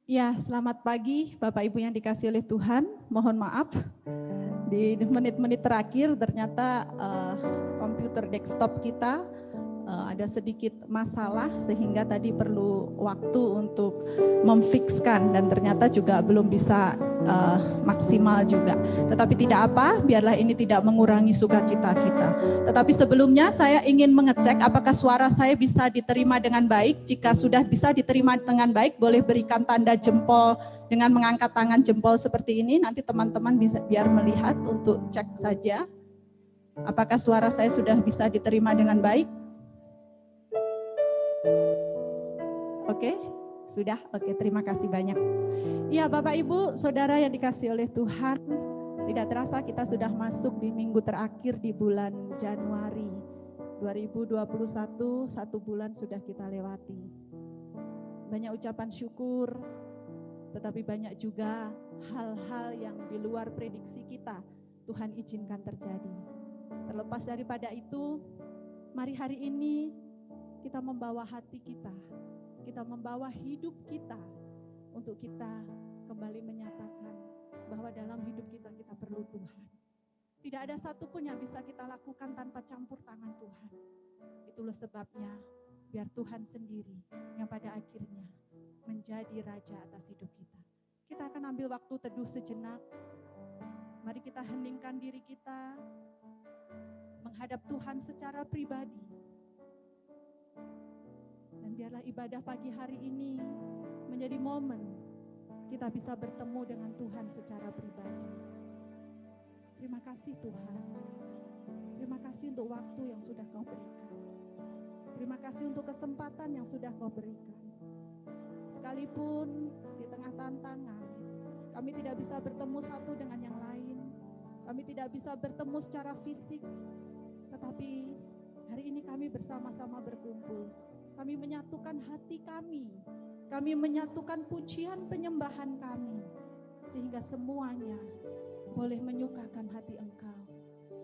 Ya, selamat pagi Bapak Ibu yang dikasih oleh Tuhan. Mohon maaf, di menit-menit terakhir ternyata komputer desktop kita ada sedikit masalah sehingga tadi perlu waktu untuk memfikskan dan ternyata juga belum bisa maksimal juga. Tetapi tidak apa, biarlah ini tidak mengurangi sukacita kita. Tetapi sebelumnya saya ingin mengecek apakah suara saya bisa diterima dengan baik. Jika sudah bisa diterima dengan baik, boleh berikan tanda jempol dengan mengangkat tangan jempol seperti ini. Nanti teman-teman bisa biar melihat untuk cek saja apakah suara saya sudah bisa diterima dengan baik. Oke, sudah. Oke, terima kasih banyak. Ya, Bapak Ibu, Saudara yang dikasih oleh Tuhan, tidak terasa kita sudah masuk di minggu terakhir di bulan Januari 2021, 1 bulan sudah kita lewati. Banyak ucapan syukur, tetapi banyak juga hal-hal yang di luar prediksi kita, Tuhan izinkan terjadi. Terlepas daripada itu, mari hari ini kita membawa hati kita membawa hidup kita untuk kita kembali menyatakan bahwa dalam hidup kita perlu Tuhan. Tidak ada satupun yang bisa kita lakukan tanpa campur tangan Tuhan. Itulah sebabnya biar Tuhan sendiri yang pada akhirnya menjadi raja atas hidup kita. Kita akan ambil waktu teduh sejenak. Mari kita heningkan diri kita menghadap Tuhan secara pribadi. Dan biarlah ibadah pagi hari ini menjadi momen kita bisa bertemu dengan Tuhan secara pribadi. Terima kasih Tuhan. Terima kasih untuk waktu yang sudah Kau berikan. Terima kasih untuk kesempatan yang sudah Kau berikan. Sekalipun di tengah tantangan, kami tidak bisa bertemu satu dengan yang lain. Kami tidak bisa bertemu secara fisik. Tetapi hari ini kami bersama-sama berkumpul. Kami menyatukan hati kami menyatukan pujian penyembahan kami, sehingga semuanya boleh menyukakan hati Engkau.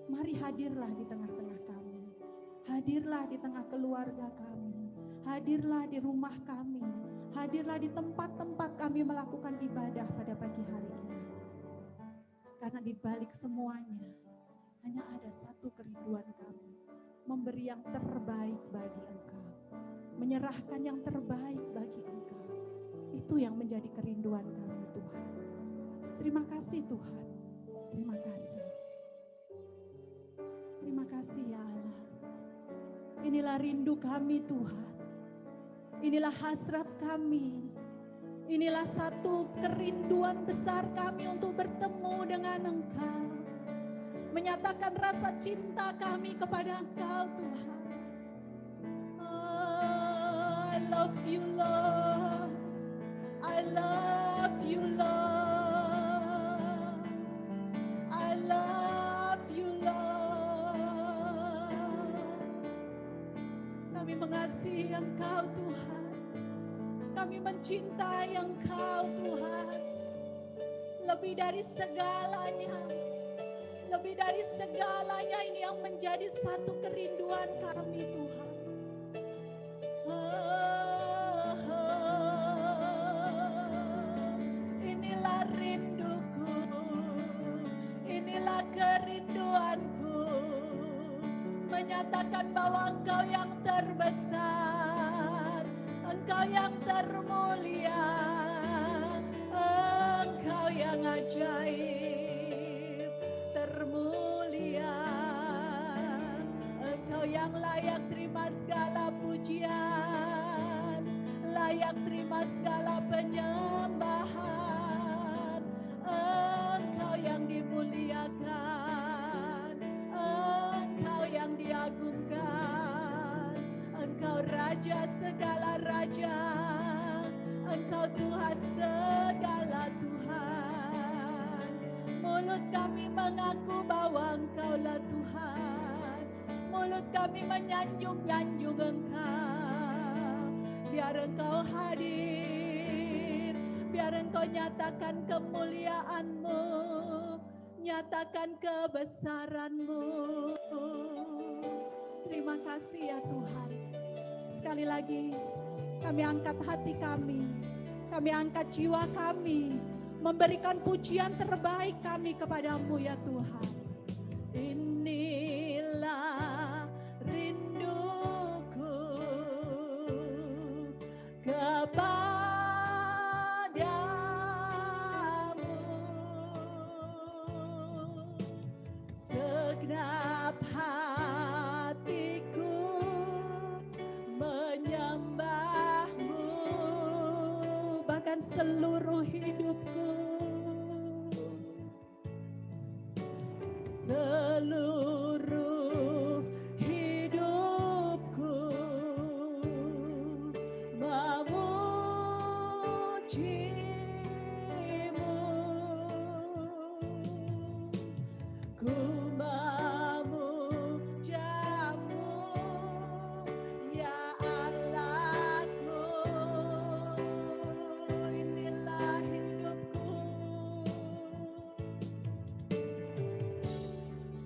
Mari hadirlah di tengah-tengah kami, hadirlah di tengah keluarga kami, hadirlah di rumah kami, hadirlah di tempat-tempat kami melakukan ibadah pada pagi hari ini. Karena di balik semuanya, hanya ada satu kerinduan kami, memberi yang terbaik bagi Engkau. Menyerahkan yang terbaik bagi Engkau. Itu yang menjadi kerinduan kami Tuhan. Terima kasih Tuhan. Terima kasih. Terima kasih ya Allah. Inilah rindu kami Tuhan. Inilah hasrat kami. Inilah satu kerinduan besar kami untuk bertemu dengan Engkau. Menyatakan rasa cinta kami kepada Engkau Tuhan. I love you, Lord. I love you, Lord. I love you, Lord. Kami mengasihi Engkau, Tuhan. Kami mencintai Engkau, Tuhan. Lebih dari segalanya. Lebih dari segalanya, ini yang menjadi satu kerinduan kami, Tuhan. Inilah rinduku, inilah kerinduanku, menyatakan bahwa Engkau yang terbesar, Engkau yang termulia, Engkau yang ajaib, termulia, Engkau yang layak terima segala pujian, layak terima segala penyembahan. Engkau yang dimuliakan, Engkau yang diagungkan, Engkau Raja segala raja, Engkau Tuhan segala Tuhan. Mulut kami mengaku bahwa Engkaulah Tuhan, mulut kami menyanjung-nyanjung Engkau. Biar Engkau hadir, biar Engkau nyatakan kemuliaan-Mu, nyatakan kebesaran-Mu. Terima kasih ya Tuhan. Sekali lagi kami angkat hati kami Kami angkat jiwa kami, memberikan pujian terbaik kami kepadamu ya Tuhan. Inilah rinduku kepadamu, segenap hatiku menyembahmu, bahkan seluruh hidupku, seluruh hidupku memujimu, ku memujamu ya Allahku. Inilah hidupku,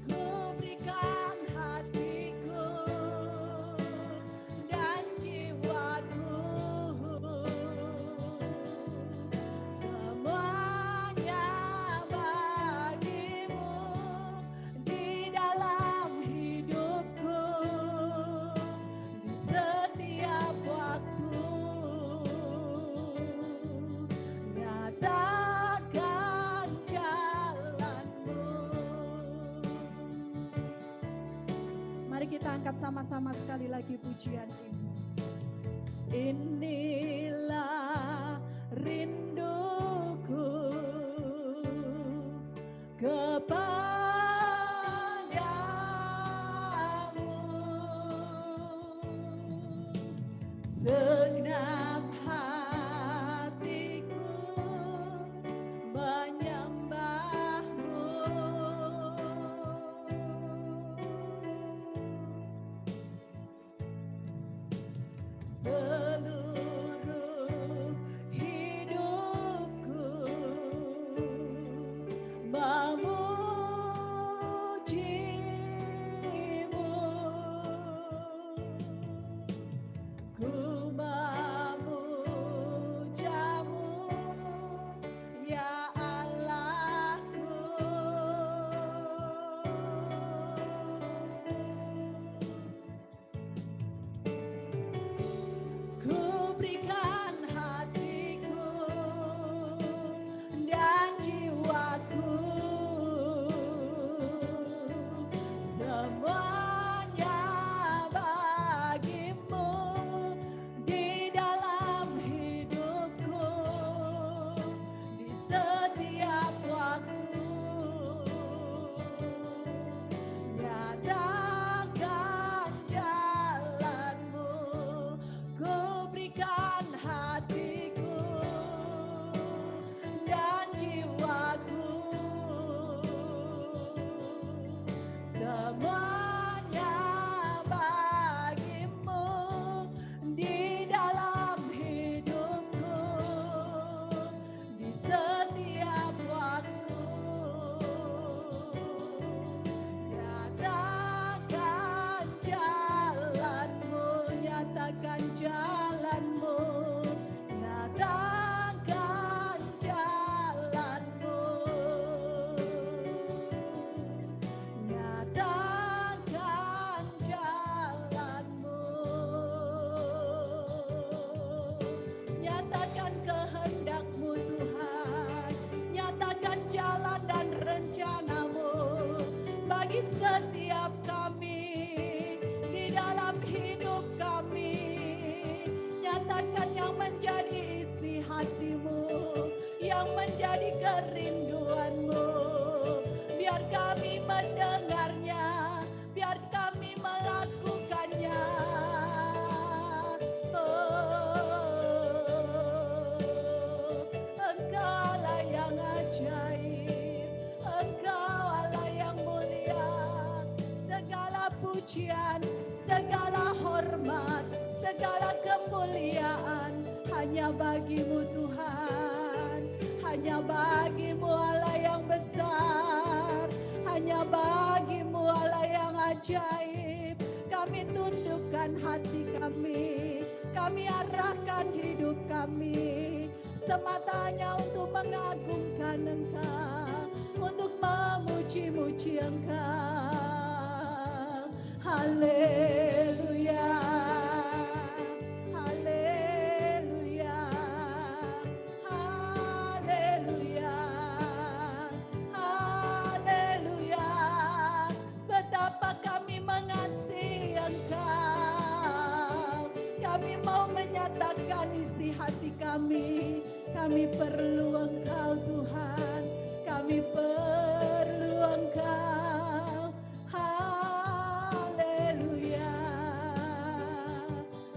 ku berikan hatiku dan jiwaku, semuanya bagimu di dalam hidupku, di setiap waktu. Nyatakan jalanmu. Mari kita angkat sama-sama sekali lagi pujian ini. Inilah rinduku kepadamu, segenap hatiku menyembahmu, seluruh hidupku memujimu, ku memujamu ya Allahku. Ku berikan hatiku dan jiwaku, semuanya bagimu di dalam hidupku, di setiap waktu. Nyatakan jalanmu, ku berikan hatiku dan jiwaku, semuanya bagimu di dalam hidupku, di setiap waktu. Nyatakan jalanmu, nyatakan jalanmu, nyatakan jalanmu, nyatakan jalanmu, nyatakan kehendak-Mu Tuhan, nyatakan jalan dan rencana-Mu bagi setiap kami di dalam hidup kami. Nyatakan yang menjadi isi hati-Mu, yang menjadi kerinduan-Mu. Biar kami mendengarnya, biar kami melakukannya. Engkaulah yang ajaib, Engkaulah yang mulia. Segala pujian, segala hormat, segala kemuliaan hanya bagi-Mu Tuhan. Hanya bagi-Mu Allah yang besar, hanya bagi-Mu Allah yang ajaib. Kami tundukkan hati kami arahkan hidup kami, semata hanya untuk mengagungkan Engkau, untuk memuji-muji Engkau. Haleluya, haleluya, haleluya, haleluya. Betapa kami mengasihi Engkau. Kami mau menyatakan isi hati kami. Kami perlu Engkau Tuhan. Kami perlu Engkau. Haleluya.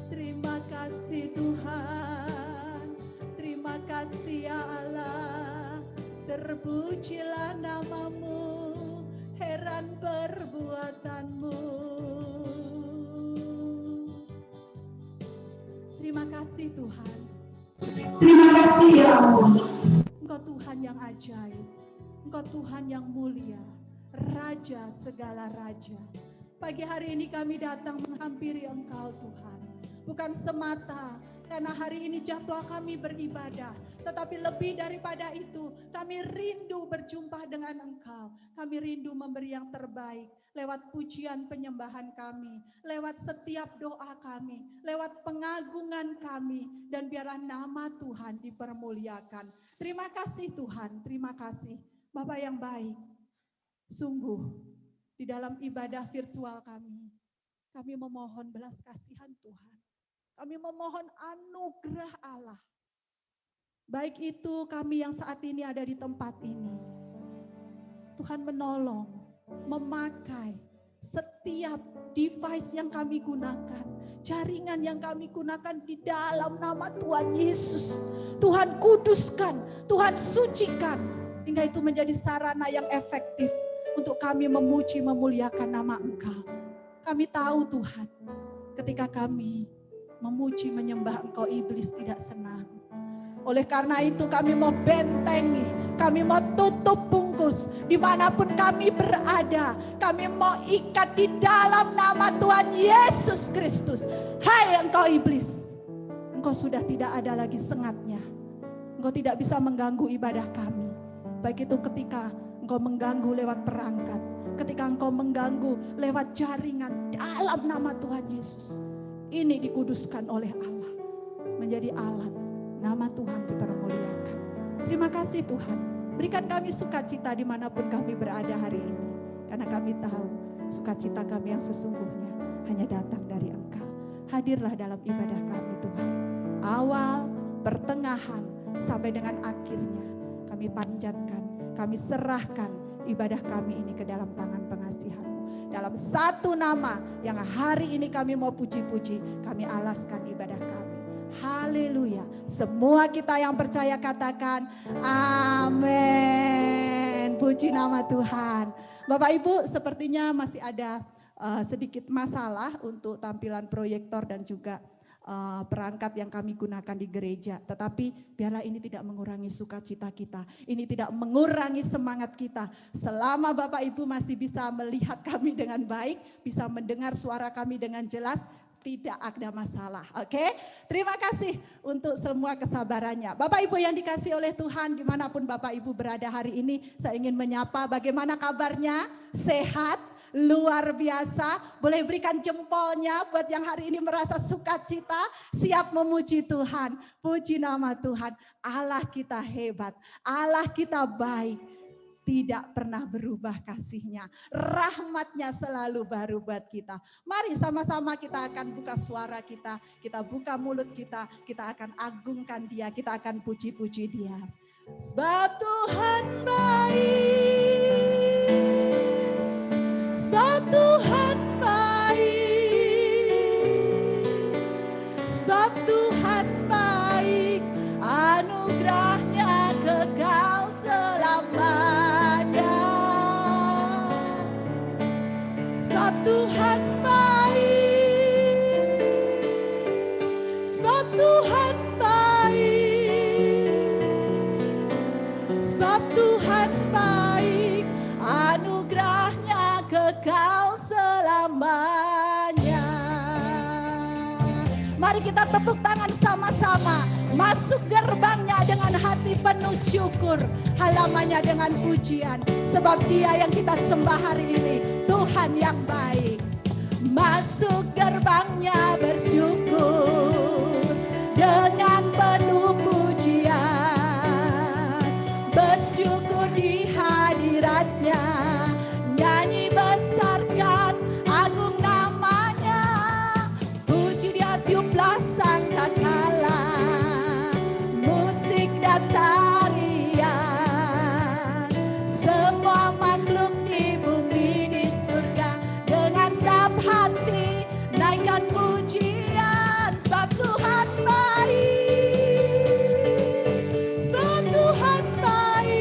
Terima kasih Tuhan. Terima kasih ya Allah. Terpujilah namamu. Heran perbuatanmu. Terima kasih Tuhan. Terima kasih ya Allah. Engkau Tuhan yang ajaib. Engkau Tuhan yang mulia. Raja segala raja. Pagi hari ini kami datang menghampiri Engkau Tuhan. Bukan semata karena hari ini jadwal kami beribadah. Tetapi lebih daripada itu, kami rindu berjumpa dengan Engkau. Kami rindu memberi yang terbaik lewat pujian penyembahan kami, lewat setiap doa kami, lewat pengagungan kami, dan biarlah nama Tuhan dipermuliakan. Terima kasih Tuhan, terima kasih Bapa yang baik. Sungguh di dalam ibadah virtual kami memohon belas kasihan Tuhan. Kami memohon anugerah Allah. Baik itu kami yang saat ini ada di tempat ini. Tuhan menolong, memakai setiap device yang kami gunakan, jaringan yang kami gunakan di dalam nama Tuhan Yesus. Tuhan kuduskan, Tuhan sucikan, hingga itu menjadi sarana yang efektif untuk kami memuji, memuliakan nama Engkau. Kami tahu Tuhan, ketika kami memuji, menyembah Engkau, iblis tidak senang. Oleh karena itu kami mau bentengi, kami mau tutup bungkus dimanapun kami berada. Kami mau ikat di dalam nama Tuhan Yesus Kristus. Hai engkau iblis, engkau sudah tidak ada lagi sengatnya. Engkau tidak bisa mengganggu ibadah kami. Baik itu ketika engkau mengganggu lewat perangkat, ketika engkau mengganggu lewat jaringan, dalam nama Tuhan Yesus. Ini dikuduskan oleh Allah, menjadi alat. Nama Tuhan dipermuliakan. Terima kasih Tuhan. Berikan kami sukacita dimanapun kami berada hari ini. Karena kami tahu sukacita kami yang sesungguhnya hanya datang dari Engkau. Hadirlah dalam ibadah kami Tuhan. Awal, pertengahan, sampai dengan akhirnya. Kami panjatkan, kami serahkan ibadah kami ini ke dalam tangan pengasihan-Mu. Dalam satu nama yang hari ini kami mau puji-puji, kami alaskan ibadah kami. Haleluya. Semua kita yang percaya katakan amin. Puji nama Tuhan. Bapak Ibu, sepertinya masih ada sedikit masalah untuk tampilan proyektor dan juga perangkat yang kami gunakan di gereja. Tetapi biarlah ini tidak mengurangi sukacita kita. Ini tidak mengurangi semangat kita. Selama Bapak Ibu masih bisa melihat kami dengan baik, bisa mendengar suara kami dengan jelas, tidak ada masalah. Oke? Terima kasih untuk semua kesabarannya. Bapak Ibu yang dikasihi oleh Tuhan, dimanapun Bapak Ibu berada hari ini, saya ingin menyapa bagaimana kabarnya? Sehat? Luar biasa. Boleh berikan jempolnya buat yang hari ini merasa sukacita, siap memuji Tuhan. Puji nama Tuhan. Allah kita hebat, Allah kita baik. Tidak pernah berubah kasih-Nya. Rahmat-Nya selalu baru buat kita. Mari sama-sama kita akan buka suara kita. Kita buka mulut kita. Kita akan agungkan Dia. Kita akan puji-puji Dia. Sebab Tuhan baik. Sebab Tuhan baik. Sebab Tuhan baik. Anugerah-Nya kekal selamanya. Sebab Tuhan baik, sebab Tuhan baik, sebab Tuhan baik, anugerah-Nya kekal selamanya. Mari kita tepuk tangan sama-sama. Masuk gerbangnya dengan hati penuh syukur, halamannya dengan pujian. Sebab Dia yang kita sembah hari ini, Tuhan yang baik. Masuk gerbangnya bersyukur dengan penuh pujian. Bersyukur di hadiratnya, nyanyi besarkan agung namanya. Puji Dia tiuplah sangkakala, musik dan tarian. Semua makhluk di bumi di surga dengan senang hati naikkan pujian. Sebab Tuhan baik, sebab Tuhan baik,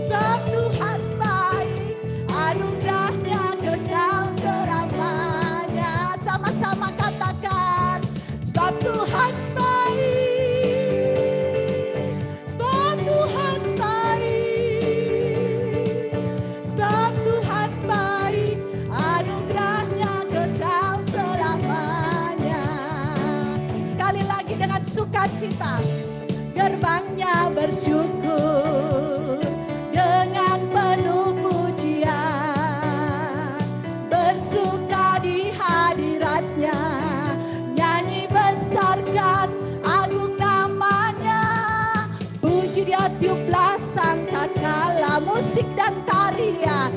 sebab Tuhan baik, anugerahnya kekal selamanya. Sama-sama katakan, sebab Tuhan baik, sebab Tuhan baik, sebab Tuhan baik, anugerahnya kekal selamanya. Sekali lagi dengan sukacita, gerbangnya bersyukur dengan penuh pujian. Bersuka di hadiratnya, nyanyi besarkan agung namanya. Puji Dia tiuplah sangkakala, musik dan tarian,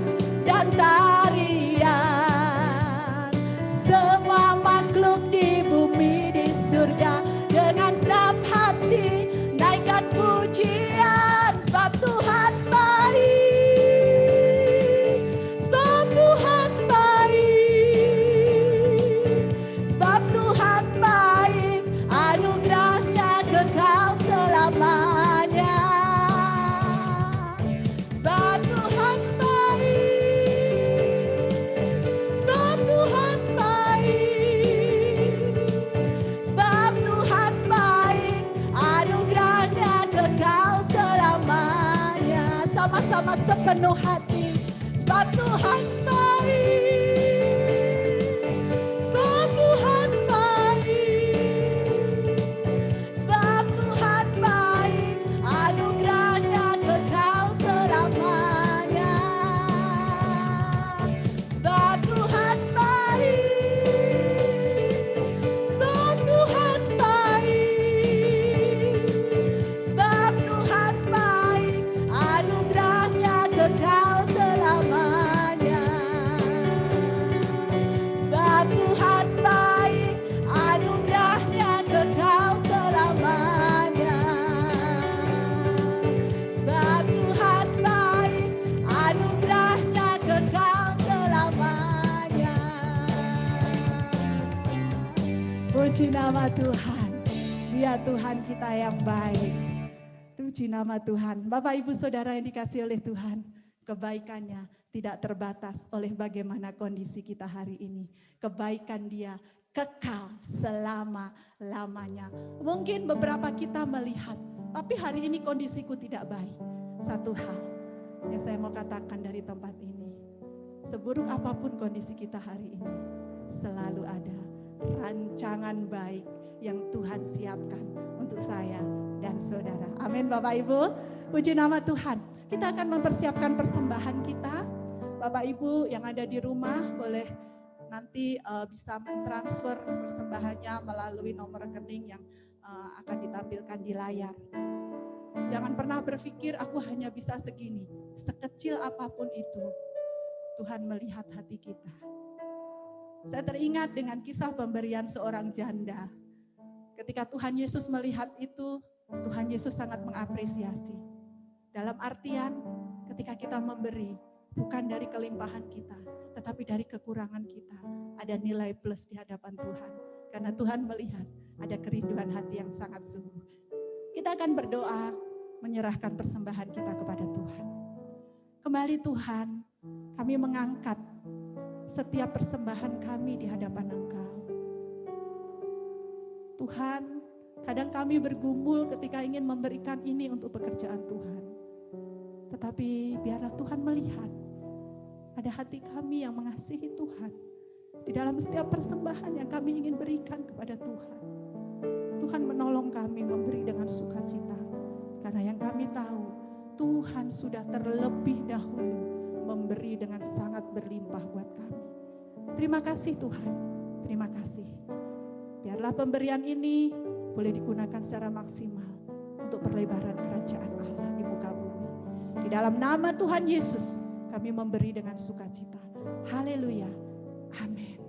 dan tarian. Semua makhluk di bumi di surga dengan senang hati naikkan pujian. Sebab Tuhan baik, sebab Tuhan baik, sebab Tuhan baik, anugerahnya kekal selamanya. Sebab Tuhan baik, sebab Tuhan baik, sebab Tuhan baik, anugerahnya kekal selamanya. Sama-sama sepenuh hati, sebab Tuhan baik, sebab Tuhan baik, sebab Tuhan baik, anugerahnya kekal selamanya. Sebab Tuhan baik, sebab Tuhan baik, sebab Tuhan baik, anugerahnya kekal selamanya. Sebab Tuhan baik, anugerahnya kekal selamanya. Sebab Tuhan baik, anugerahnya kekal selamanya. Puji nama Tuhan, Dia Tuhan kita yang baik. Puji nama Tuhan. Bapak Ibu Saudara yang dikasihi oleh Tuhan, kebaikannya tidak terbatas oleh bagaimana kondisi kita hari ini. Kebaikan Dia kekal selama-lamanya. Mungkin beberapa kita melihat, tapi hari ini kondisiku tidak baik. Satu hal yang saya mau katakan dari tempat ini, seburuk apapun kondisi kita hari ini, selalu ada rancangan baik yang Tuhan siapkan untuk saya dan saudara. Amin Bapak Ibu. Puji nama Tuhan. Kita akan mempersiapkan persembahan kita. Bapak Ibu yang ada di rumah boleh nanti bisa mentransfer persembahannya melalui nomor rekening yang akan ditampilkan di layar. Jangan pernah berpikir aku hanya bisa segini. Sekecil apapun itu, Tuhan melihat hati kita. Saya teringat dengan kisah pemberian seorang janda. Ketika Tuhan Yesus melihat itu, Tuhan Yesus sangat mengapresiasi. Dalam artian ketika kita memberi, bukan dari kelimpahan kita, tetapi dari kekurangan kita. Ada nilai plus di hadapan Tuhan. Karena Tuhan melihat ada kerinduan hati yang sangat sungguh. Kita akan berdoa, menyerahkan persembahan kita kepada Tuhan. Kembali Tuhan, kami mengangkat setiap persembahan kami di hadapan Engkau. Tuhan, kadang kami bergumul ketika ingin memberikan ini untuk pekerjaan Tuhan. Tetapi biarlah Tuhan melihat ada hati kami yang mengasihi Tuhan. Di dalam setiap persembahan yang kami ingin berikan kepada Tuhan. Tuhan menolong kami memberi dengan sukacita. Karena yang kami tahu, Tuhan sudah terlebih dahulu memberi dengan sangat berlimpah buat kami. Terima kasih Tuhan, terima kasih. Biarlah pemberian ini boleh digunakan secara maksimal untuk perlebaran kerajaan Allah di muka bumi. Di dalam nama Tuhan Yesus, kami memberi dengan sukacita. Haleluya, amin.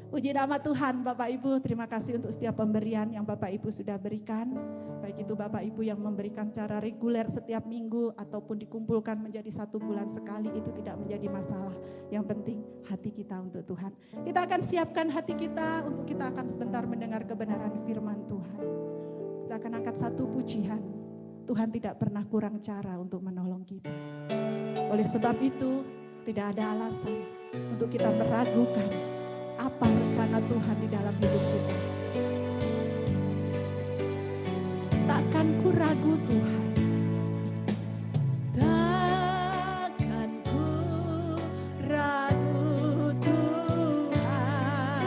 Puji nama Tuhan. Bapak Ibu, terima kasih untuk setiap pemberian yang Bapak Ibu sudah berikan. Baik itu Bapak Ibu yang memberikan secara reguler setiap minggu ataupun dikumpulkan menjadi 1 bulan sekali, itu tidak menjadi masalah. Yang penting hati kita untuk Tuhan. Kita akan siapkan hati kita untuk kita akan sebentar mendengar kebenaran firman Tuhan. Kita akan angkat satu pujian. Tuhan tidak pernah kurang cara untuk menolong kita. Oleh sebab itu tidak ada alasan untuk kita meragukan apa rencana Tuhan di dalam hidup kita. Takkan ku ragu Tuhan. Takkan ku ragu Tuhan.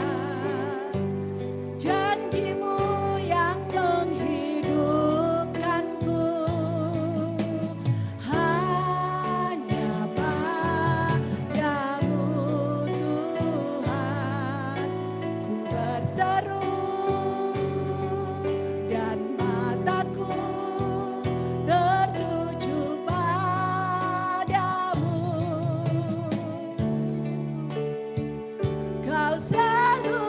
Janji-Mu yang menghidupkanku. Hanya padamu Tuhan ku berseru, dan mataku tertuju padamu. Kau selalu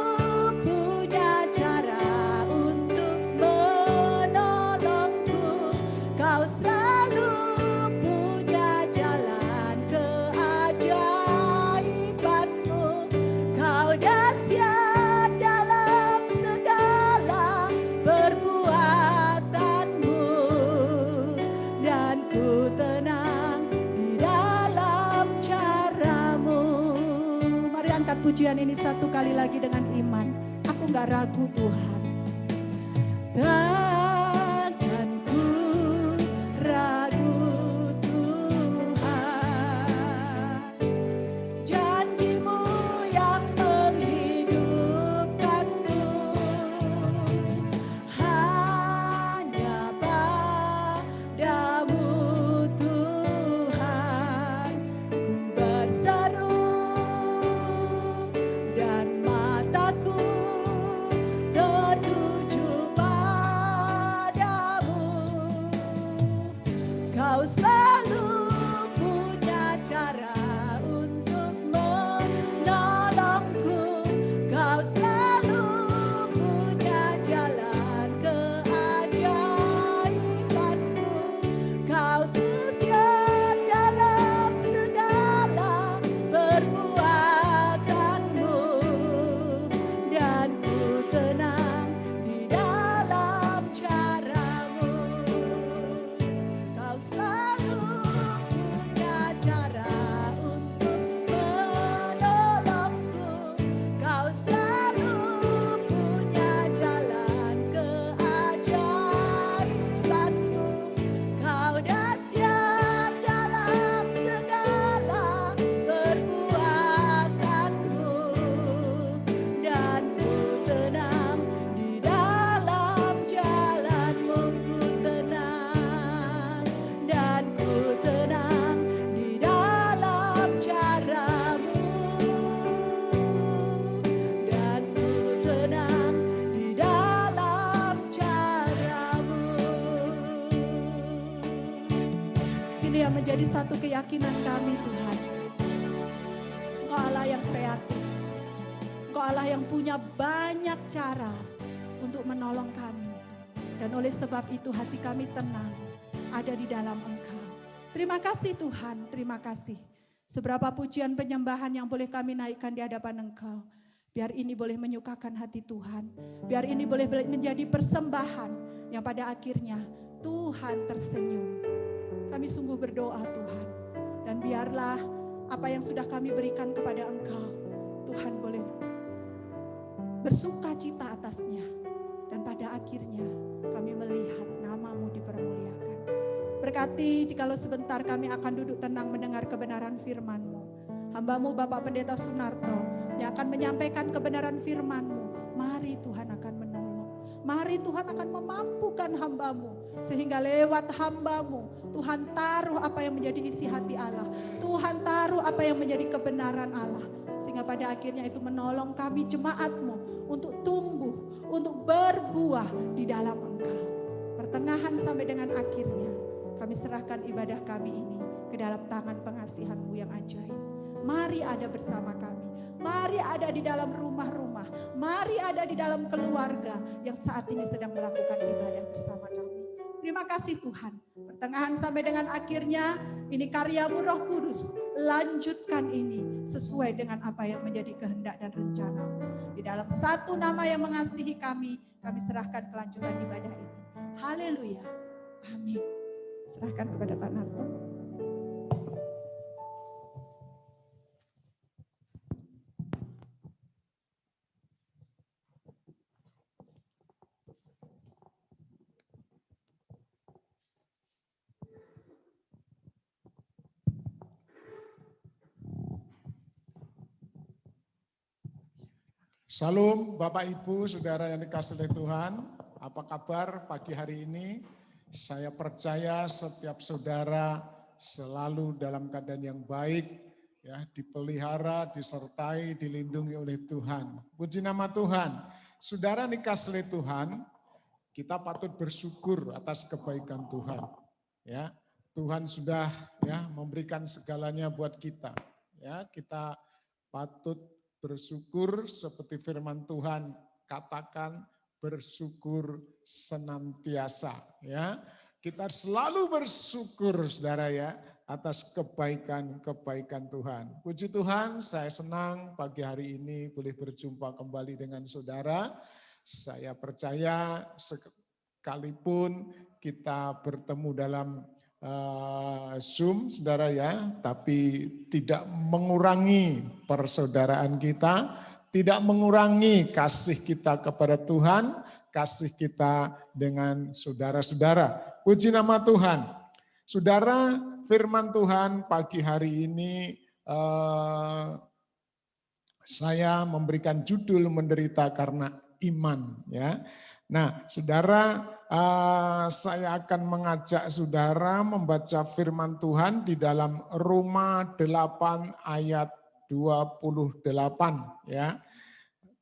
punya cara untuk menolongku. Kau selalu punya jalan keajaiban-Mu. Kau dahsyat dalam segala perbuatan-Mu, dan ku tenang di dalam cara-Mu. Mari angkat pujian ini satu kali lagi dengan iman. Aku gak ragu Tuhan. Takkan ku ragu Tuhan. Janji-Mu yang menghidupkanku. Hanya padamu Tuhan ku berseru, dan mataku tertuju padamu. Kau selalu punya cara untuk menolongku. Kau selalu punya jalan keajaiban-Mu. Kau dahsyat dalam segala perbuatan-Mu, dan ku tenang di dalam cara-Mu. Kau selalu punya cara untuk menolongku. Kau selalu punya jalan keajaiban-Mu. Kau dahsyat dalam segala perbuatan-Mu, dan ku tenang di dalam jalan-Mu. Ku tenang, dan ku tenang di dalam cara-Mu, dan ku tenang di dalam cara-Mu. Ini yang menjadi satu keyakinan kami Tuhan. Engkau Allah yang kreatif. Engkau Allah yang punya banyak cara untuk menolong kami. Dan oleh sebab itu hati kami tenang ada di dalam Engkau. Terima kasih Tuhan, terima kasih. Seberapa pujian penyembahan yang boleh kami naikkan di hadapan Engkau. Biar ini boleh menyukakan hati Tuhan. Biar ini boleh menjadi persembahan yang pada akhirnya Tuhan tersenyum. Kami sungguh berdoa Tuhan. Dan biarlah apa yang sudah kami berikan kepada Engkau, Tuhan boleh bersuka cita atasnya. Dan pada akhirnya kami melihat nama-Mu dipermuliakan. Berkati jikalau sebentar kami akan duduk tenang mendengar kebenaran firman-Mu. Hamba-Mu Bapak Pendeta Sunarto yang akan menyampaikan kebenaran firman-Mu. Mari Tuhan akan menolong. Mari Tuhan akan memampukan hamba-Mu. Sehingga lewat hamba-Mu, Tuhan taruh apa yang menjadi isi hati Allah. Tuhan taruh apa yang menjadi kebenaran Allah. Sehingga pada akhirnya itu menolong kami jemaat-Mu untuk tumbuh, untuk berbuah di dalam Engkau. Pertengahan sampai dengan akhirnya, kami serahkan ibadah kami ini ke dalam tangan pengasihan-Mu yang ajaib. Mari ada bersama kami. Mari ada di dalam rumah-rumah. Mari ada di dalam keluarga yang saat ini sedang melakukan ibadah bersama kami. Terima kasih Tuhan. Pertengahan sampai dengan akhirnya, ini karya-Mu Roh Kudus. Lanjutkan ini sesuai dengan apa yang menjadi kehendak dan rencana. Di dalam satu nama yang mengasihi kami serahkan kelanjutan ibadah ini. Haleluya. Amin. Serahkan kepada Pak Narto. Salam Bapak Ibu, Saudara yang dikasihi oleh Tuhan. Apa kabar pagi hari ini? Saya percaya setiap saudara selalu dalam keadaan yang baik, ya, dipelihara, disertai, dilindungi oleh Tuhan. Puji nama Tuhan. Saudara dikasihi oleh Tuhan, kita patut bersyukur atas kebaikan Tuhan. Ya, Tuhan sudah memberikan segalanya buat kita. Ya, kita patut bersyukur seperti firman Tuhan katakan, bersyukur senantiasa. Ya, kita selalu bersyukur saudara ya atas kebaikan Tuhan. Puji Tuhan, saya senang pagi hari ini boleh berjumpa kembali dengan saudara. Saya percaya sekalipun kita bertemu dalam Zoom, saudara ya, tapi tidak mengurangi persaudaraan kita, tidak mengurangi kasih kita kepada Tuhan, kasih kita dengan saudara-saudara. Puji nama Tuhan. Saudara, firman Tuhan pagi hari ini saya memberikan judul menderita karena iman, ya. Nah, saudara, saya akan mengajak saudara membaca firman Tuhan di dalam Roma 8 ayat 28, ya.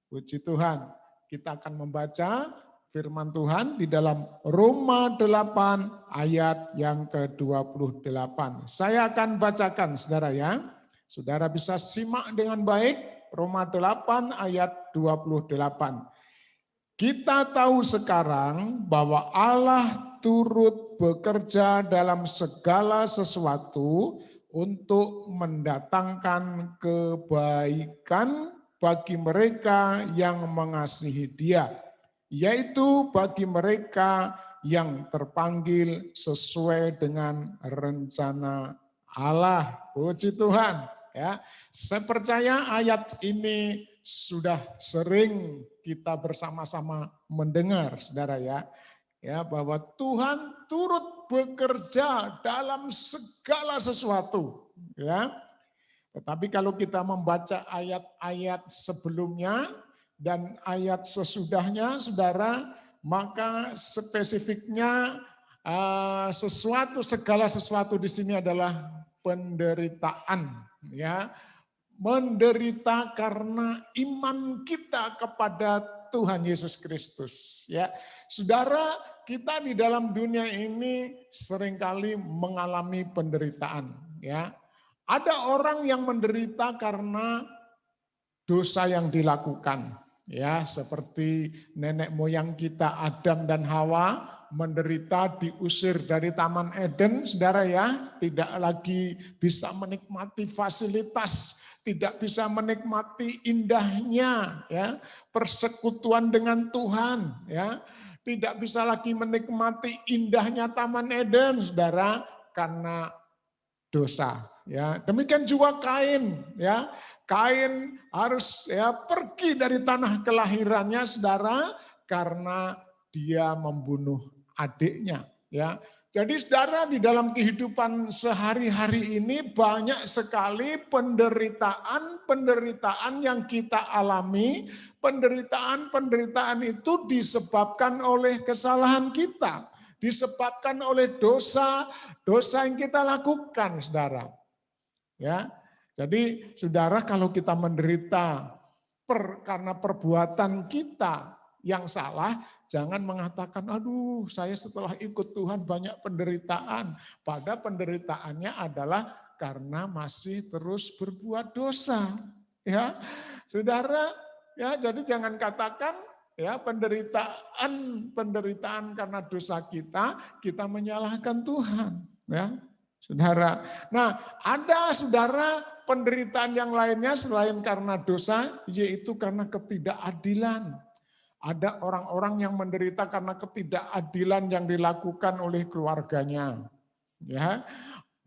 Puji Tuhan. Kita akan membaca firman Tuhan di dalam Roma 8 ayat yang ke-28. Saya akan bacakan saudara ya. Saudara bisa simak dengan baik Roma 8 ayat 28. Kita tahu sekarang bahwa Allah turut bekerja dalam segala sesuatu untuk mendatangkan kebaikan bagi mereka yang mengasihi Dia, yaitu bagi mereka yang terpanggil sesuai dengan rencana Allah. Puji Tuhan. Ya, saya percaya ayat ini sudah sering kita bersama-sama mendengar, saudara ya, bahwa Tuhan turut bekerja dalam segala sesuatu, ya. Tetapi kalau kita membaca ayat-ayat sebelumnya dan ayat sesudahnya, saudara, maka spesifiknya segala sesuatu di sini adalah penderitaan, ya. Menderita karena iman kita kepada Tuhan Yesus Kristus. Ya, saudara, kita di dalam dunia ini seringkali mengalami penderitaan. Ya, ada orang yang menderita karena dosa yang dilakukan. Ya, seperti nenek moyang kita Adam dan Hawa menderita diusir dari Taman Eden, saudara ya, tidak lagi bisa menikmati fasilitas, tidak bisa menikmati indahnya ya persekutuan dengan Tuhan, ya, tidak bisa lagi menikmati indahnya Taman Eden, saudara, karena dosa. Ya, demikian juga Kain, ya. Kain harus pergi dari tanah kelahirannya, saudara, karena dia membunuh adiknya, ya. Jadi saudara, di dalam kehidupan sehari-hari ini banyak sekali penderitaan yang kita alami. Penderitaan itu disebabkan oleh kesalahan kita, disebabkan oleh dosa yang kita lakukan, saudara. Ya, jadi saudara, kalau kita menderita karena perbuatan kita yang salah, jangan mengatakan, aduh saya setelah ikut Tuhan banyak penderitaan. Pada penderitaannya adalah karena masih terus berbuat dosa. Ya, saudara, ya jadi jangan katakan ya penderitaan karena dosa kita menyalahkan Tuhan. Ya, saudara. Nah, ada saudara penderitaan yang lainnya selain karena dosa, yaitu karena ketidakadilan. Ada orang-orang yang menderita karena ketidakadilan yang dilakukan oleh keluarganya. Ya,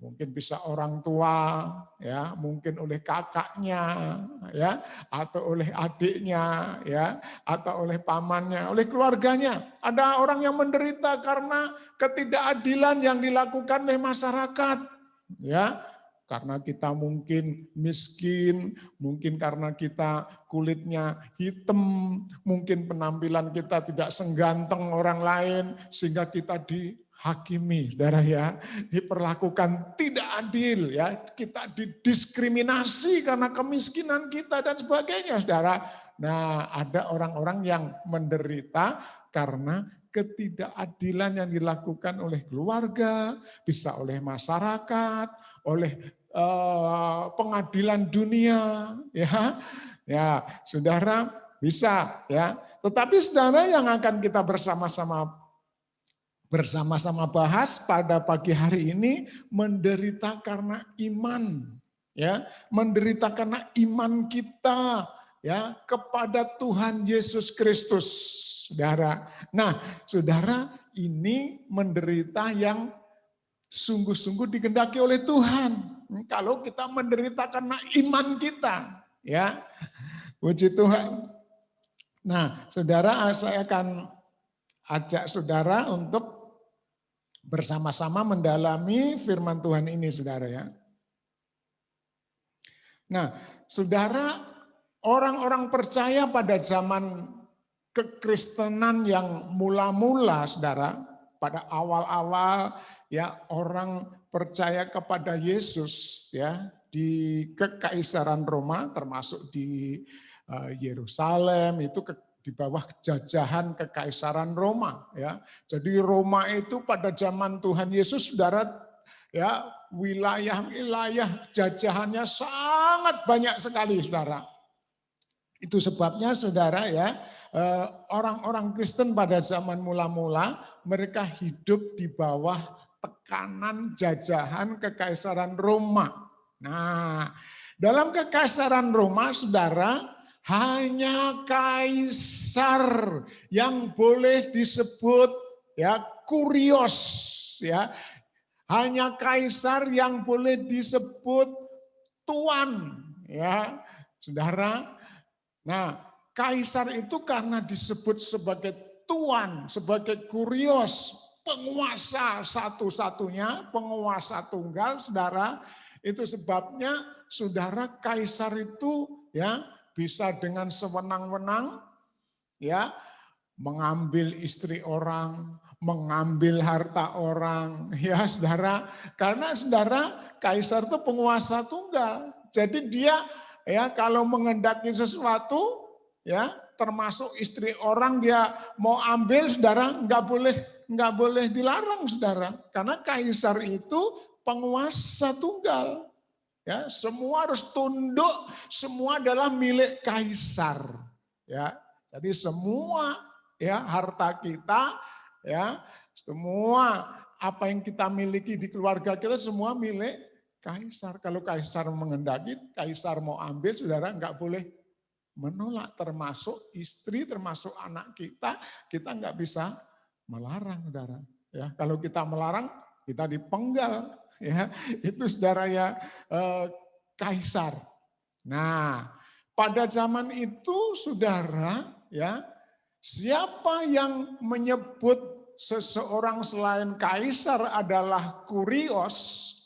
mungkin bisa orang tua, ya, mungkin oleh kakaknya, ya, atau oleh adiknya, ya, atau oleh pamannya, oleh keluarganya. Ada orang yang menderita karena ketidakadilan yang dilakukan oleh masyarakat, ya. Karena kita mungkin miskin, mungkin karena kita kulitnya hitam, mungkin penampilan kita tidak sengganteng orang lain, sehingga kita dihakimi, saudara ya, diperlakukan tidak adil, ya, kita didiskriminasi karena kemiskinan kita dan sebagainya, saudara. Nah, ada orang-orang yang menderita karena ketidakadilan yang dilakukan oleh keluarga, bisa oleh masyarakat, oleh pengadilan dunia, ya, saudara bisa, ya. Tetapi saudara, yang akan kita bersama-sama bahas pada pagi hari ini, menderita karena iman, ya, menderita karena iman kita, ya, kepada Tuhan Yesus Kristus, saudara. Nah, saudara, ini menderita yang sungguh-sungguh dikehendaki oleh Tuhan. Kalau kita menderita karena iman kita, ya, puji Tuhan. Nah, saudara, saya akan ajak saudara untuk bersama-sama mendalami firman Tuhan ini, saudara, ya. Nah, saudara, orang-orang percaya pada zaman kekristenan yang mula-mula, saudara, pada awal-awal, ya, orang percaya kepada Yesus, ya, di kekaisaran Roma, termasuk di Yerusalem, itu di bawah jajahan kekaisaran Roma, ya. Jadi Roma itu pada zaman Tuhan Yesus, saudara, ya, wilayah-wilayah jajahannya sangat banyak sekali, saudara. Itu sebabnya, saudara, ya, orang-orang Kristen pada zaman mula-mula mereka hidup di bawah tekanan jajahan kekaisaran Roma. Nah, dalam kekaisaran Roma, saudara, hanya kaisar yang boleh disebut, ya, kurios, ya. Hanya kaisar yang boleh disebut tuan, ya, saudara. Nah, kaisar itu karena disebut sebagai tuan, sebagai kurios, penguasa satu-satunya, penguasa tunggal, saudara. Itu sebabnya, saudara, kaisar itu, ya, bisa dengan sewenang-wenang, ya, mengambil istri orang, mengambil harta orang, ya, saudara. Karena, saudara, kaisar itu penguasa tunggal. Jadi dia, ya, kalau menghendaki sesuatu, ya, termasuk istri orang dia mau ambil, saudara, nggak boleh dilarang, saudara. Karena kaisar itu penguasa tunggal, ya, semua harus tunduk, semua adalah milik kaisar, ya. Jadi semua, ya, harta kita, ya, semua apa yang kita miliki di keluarga kita semua milik kaisar. Kalau kaisar menghendaki, kaisar mau ambil, saudara, nggak boleh menolak, termasuk istri, termasuk anak kita nggak bisa melarang, saudara. Ya, kalau kita melarang, kita dipenggal, ya, itu, saudara, ya, kaisar. Nah, pada zaman itu, saudara, ya, siapa yang menyebut seseorang selain kaisar adalah kurios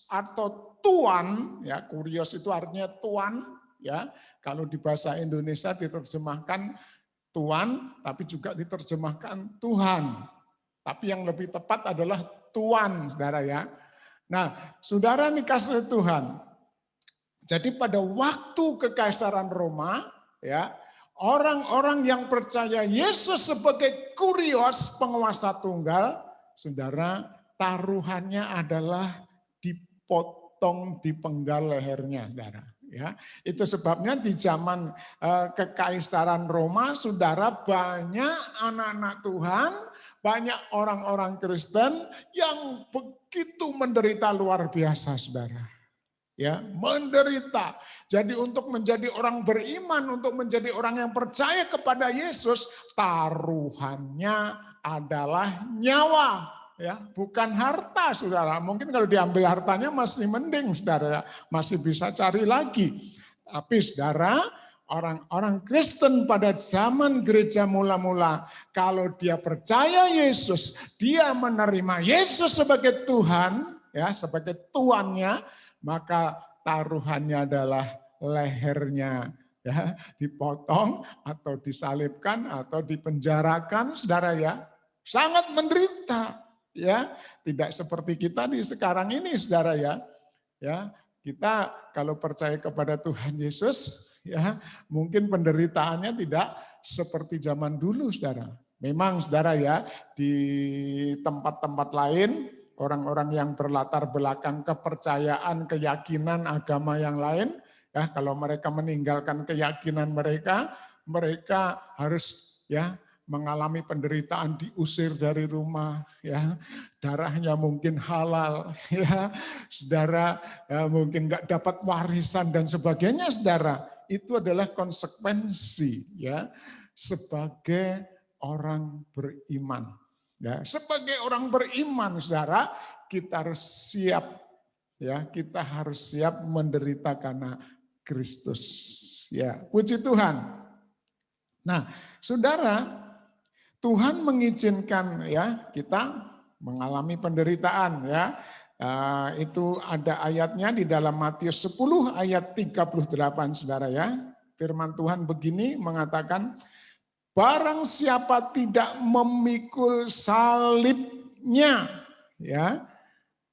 atau tuan, ya, kurios itu artinya tuan, ya. Kalau di bahasa Indonesia diterjemahkan tuan, tapi juga diterjemahkan Tuhan. Tapi yang lebih tepat adalah tuan, saudara ya. Nah, saudara dikasihi Tuhan. Jadi pada waktu kekaisaran Roma, ya, orang-orang yang percaya Yesus sebagai kurios penguasa tunggal, saudara, taruhannya adalah dipotong, dipenggal lehernya, saudara. Ya, itu sebabnya di zaman kekaisaran Roma, saudara, banyak anak-anak Tuhan, banyak orang-orang Kristen yang begitu menderita luar biasa, saudara. Ya, menderita. Jadi untuk menjadi orang beriman, untuk menjadi orang yang percaya kepada Yesus, taruhannya adalah nyawa. Ya, bukan harta, saudara. Mungkin kalau diambil hartanya masih mending, saudara, masih bisa cari lagi. Tapi saudara, orang-orang Kristen pada zaman gereja mula-mula, kalau dia percaya Yesus, dia menerima Yesus sebagai Tuhan, ya, sebagai tuannya, maka taruhannya adalah lehernya, ya, dipotong atau disalibkan atau dipenjarakan, saudara ya, sangat menderita. Ya, tidak seperti kita di sekarang ini, saudara ya. Ya, kita kalau percaya kepada Tuhan Yesus, ya, mungkin penderitaannya tidak seperti zaman dulu, saudara. Memang, saudara ya, di tempat-tempat lain, orang-orang yang berlatar belakang kepercayaan, keyakinan, agama yang lain, ya, kalau mereka meninggalkan keyakinan mereka, mereka harus, ya, mengalami penderitaan, diusir dari rumah, ya, darahnya mungkin halal, ya, saudara, ya, mungkin nggak dapat warisan dan sebagainya, saudara. Itu adalah konsekuensi, ya, sebagai orang beriman. Ya, sebagai orang beriman, saudara, kita harus siap, ya, kita harus siap menderita karena Kristus. Ya, puji Tuhan. Nah, saudara, Tuhan mengizinkan, ya, kita mengalami penderitaan, ya. Itu ada ayatnya di dalam Matius 10 ayat 38, saudara ya. Firman Tuhan begini mengatakan, barang siapa tidak memikul salibnya, ya,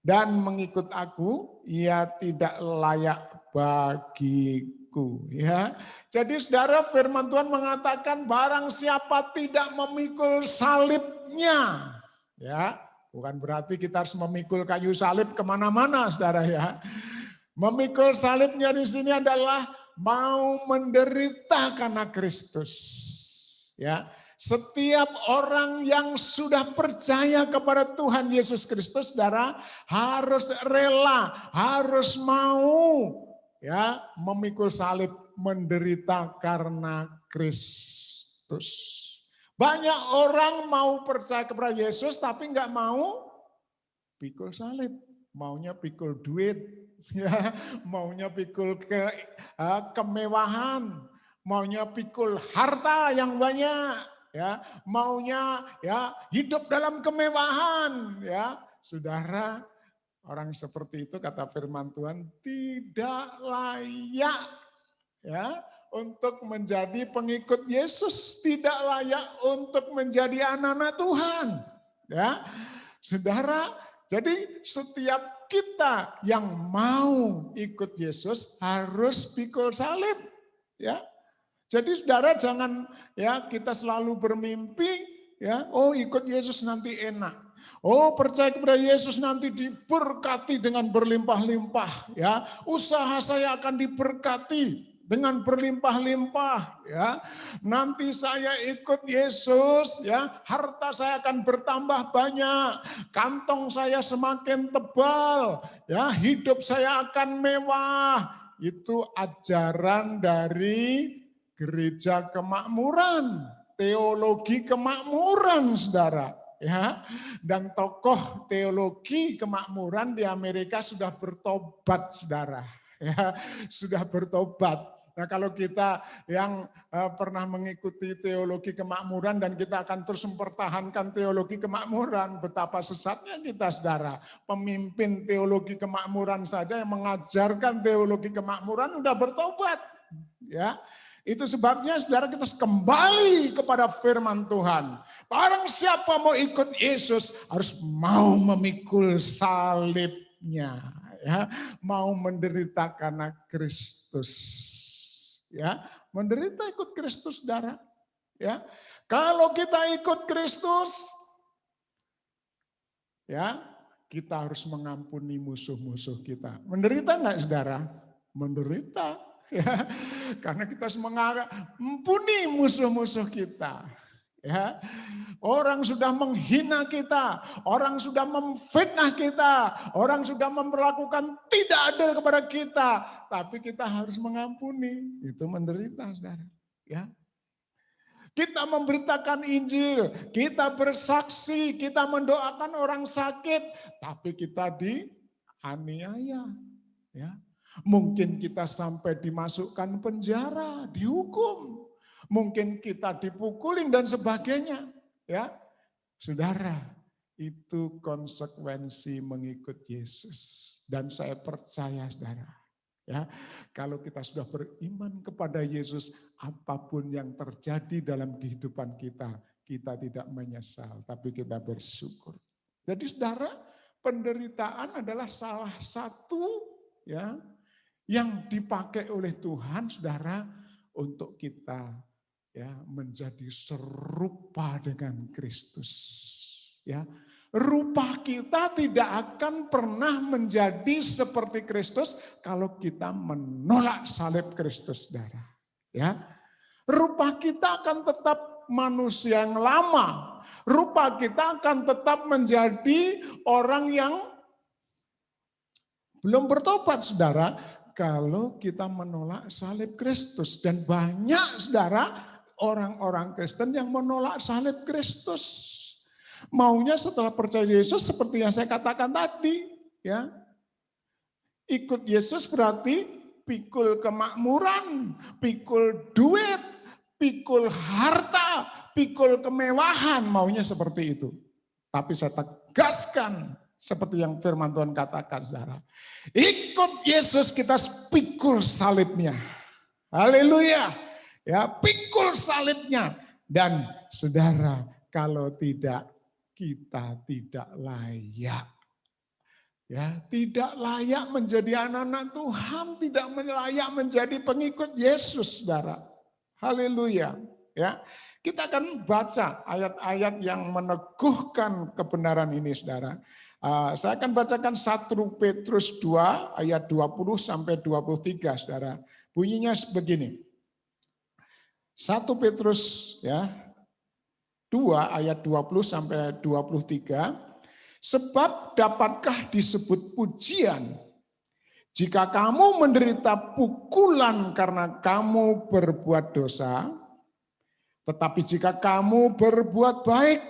dan mengikut aku, ia tidak layak bagiku, ya. Jadi saudara, firman Tuhan mengatakan barang siapa tidak memikul salibnya, ya, bukan berarti kita harus memikul kayu salib kemana-mana, saudara ya. Memikul salibnya di sini adalah mau menderita karena Kristus, ya. Setiap orang yang sudah percaya kepada Tuhan Yesus Kristus, saudara, harus rela, harus mau, ya, memikul salib, menderita karena Kristus. Banyak orang mau percaya kepada Yesus tapi nggak mau pikul salib, maunya pikul duit, ya, maunya pikul kemewahan, maunya pikul harta yang banyak, ya, maunya, ya, hidup dalam kemewahan, ya, saudara. Orang seperti itu, kata firman Tuhan, tidak layak, ya, untuk menjadi pengikut Yesus, tidak layak untuk menjadi anak-anak Tuhan, ya, saudara. Jadi setiap kita yang mau ikut Yesus harus pikul salib, ya. Jadi saudara jangan, ya, kita selalu bermimpi, ya, oh ikut Yesus nanti enak. Oh, percaya kepada Yesus nanti diberkati dengan berlimpah-limpah, ya. Usaha saya akan diberkati dengan berlimpah-limpah, ya. Nanti saya ikut Yesus, ya, harta saya akan bertambah banyak, kantong saya semakin tebal, ya, hidup saya akan mewah. Itu ajaran dari gereja kemakmuran, teologi kemakmuran, saudara. Ya, dan tokoh teologi kemakmuran di Amerika sudah bertobat, saudara. Ya, sudah bertobat. Nah, kalau kita yang pernah mengikuti teologi kemakmuran dan kita akan terus mempertahankan teologi kemakmuran, betapa sesatnya kita, saudara. Pemimpin teologi kemakmuran saja yang mengajarkan teologi kemakmuran udah bertobat, ya. Itu sebabnya saudara kita kembali kepada firman Tuhan. Barang siapa mau ikut Yesus harus mau memikul salibnya, ya, mau menderita karena Kristus, ya, menderita ikut Kristus, saudara, ya. Kalau kita ikut Kristus, ya, kita harus mengampuni musuh-musuh kita. Menderita enggak, saudara? Menderita. Ya, karena kita harus mengampuni musuh-musuh kita. Ya, orang sudah menghina kita, orang sudah memfitnah kita, orang sudah memperlakukan tidak adil kepada kita, tapi kita harus mengampuni. Itu menderita, saudara. Ya, kita memberitakan Injil, kita bersaksi, kita mendoakan orang sakit, tapi kita dianiaya. Ya. Mungkin kita sampai dimasukkan penjara, dihukum. Mungkin kita dipukulin dan sebagainya. Ya, saudara, itu konsekuensi mengikut Yesus. Dan saya percaya, saudara, ya, kalau kita sudah beriman kepada Yesus, apapun yang terjadi dalam kehidupan kita, kita tidak menyesal, tapi kita bersyukur. Jadi, saudara, penderitaan adalah salah satu, ya, yang dipakai oleh Tuhan, saudara, untuk kita, ya, menjadi serupa dengan Kristus. Ya, rupa kita tidak akan pernah menjadi seperti Kristus kalau kita menolak salib Kristus, saudara. Ya, rupa kita akan tetap manusia yang lama. Rupa kita akan tetap menjadi orang yang belum bertobat, saudara, kalau kita menolak salib Kristus. Dan banyak, saudara, orang-orang Kristen yang menolak salib Kristus. Maunya setelah percaya Yesus seperti yang saya katakan tadi, ya. Ikut Yesus berarti pikul kemakmuran, pikul duit, pikul harta, pikul kemewahan, maunya seperti itu. Tapi saya tegaskan seperti yang firman Tuhan katakan, saudara. Ikut Yesus, kita pikul salibnya. Haleluya. Ya, pikul salibnya. Dan saudara, kalau tidak, kita tidak layak. Ya, tidak layak menjadi anak-anak Tuhan, tidak layak menjadi pengikut Yesus, saudara. Haleluya. Ya, kita akan baca ayat-ayat yang meneguhkan kebenaran ini, saudara. Saya akan bacakan 1 Petrus 2 ayat 20 sampai 23, saudara. Bunyinya begini. 1 Petrus, ya, 2 ayat 20 sampai 23. Sebab dapatkah disebut pujian jika kamu menderita pukulan karena kamu berbuat dosa, tetapi jika kamu berbuat baik